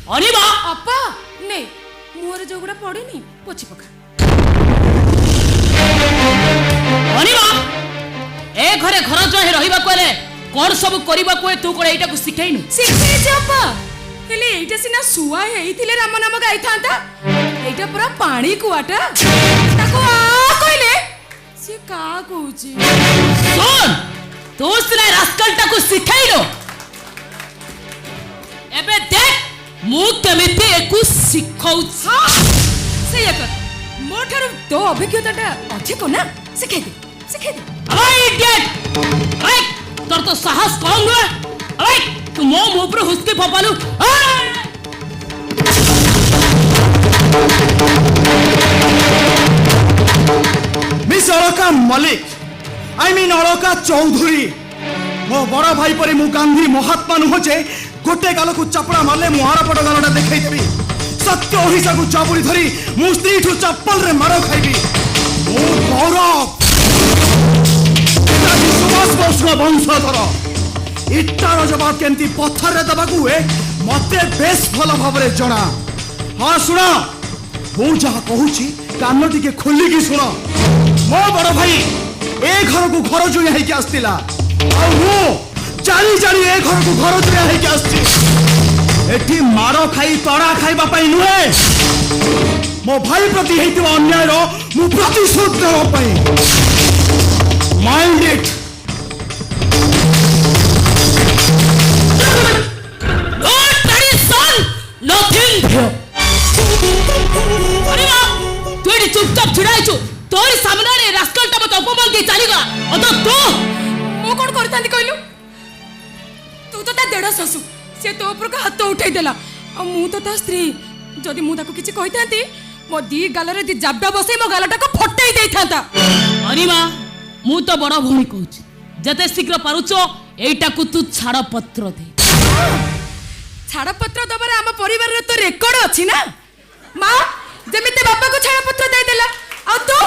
अनिमा अपा ने मुहर जो गुड़ा पड़ेनी पोछि पका अनिमा ए घरे घर जो रहिबा कोले कोन सब करबा को तू कोन एटा को सिखाइनु सिखाइ जे अपा हेले एटा सिना सुआ हेइथिले राम नाम गाई थांता एटा पूरा पानी कुआटा ताको आ कइले से का कहूची सुन तू सिना रास्कलटा को सिखाइलो एबे देख मु केमिति एकु सिखाउ से कर मोठर तो अभिज्ञताटा अधिक ना सिखाइ दे अरे इडियट अरे तोर तो साहस कम है अरे तू मो मुंह पर हुस्के फपालू miss Alka Malik I mean Alka Chaudhary मो बड़ भाई परे मु गांधी महात्मा नुह जे गोटे गाल को चपड़ा मारले मु आरपट गालटा देखै देबी सत्य ओहिसा को चापुरी धरी मु स्त्री ठु चप्पल रे मारो खाइबी मो गौरव नेताजी सुभाष बोस वंशधर इटार जवाब केमती पत्थर रे दबा को मते बेस भल भाबरे जणा हां सुना मु जहा कहूची कान टिके खोली की सुनो मो बड़ भाई ए घर को घर जुया है के आस्तिला आ मु जानी जानी ए घर को घर जुया है के आस्ति एठी मारो खाई तड़ा खाइबा पई नुहे मो भाई प्रति हेतिबा अन्याय रो मु प्रतिशोध देबा पई mind it not tradition nothing अरे वाह तू एडी चुपचाप छिड़ाइछु तोर सामने रे रास्कलटा मत अपमान के चली गला अतो तू मो कोन करतांती कहलु तू तो ता देड़ ससु से तो ऊपर का हाथ उठाई देला आ मु तो ता स्त्री जदी मु ताको किछि कहितांती मो दी गालरे दी जाबडा बसई मो गालटा को फटाई देई थांता अरे मां मु तो बड़ भूमि कहूची जते शीघ्र पारुचो एटा को तू छाड़ पत्र दे छाड़ पत्र दबारे हम परिवार रे तो रेकॉर्ड अछि ना मां जेमिते बापा को छाड़ पत्र दे देला आ तू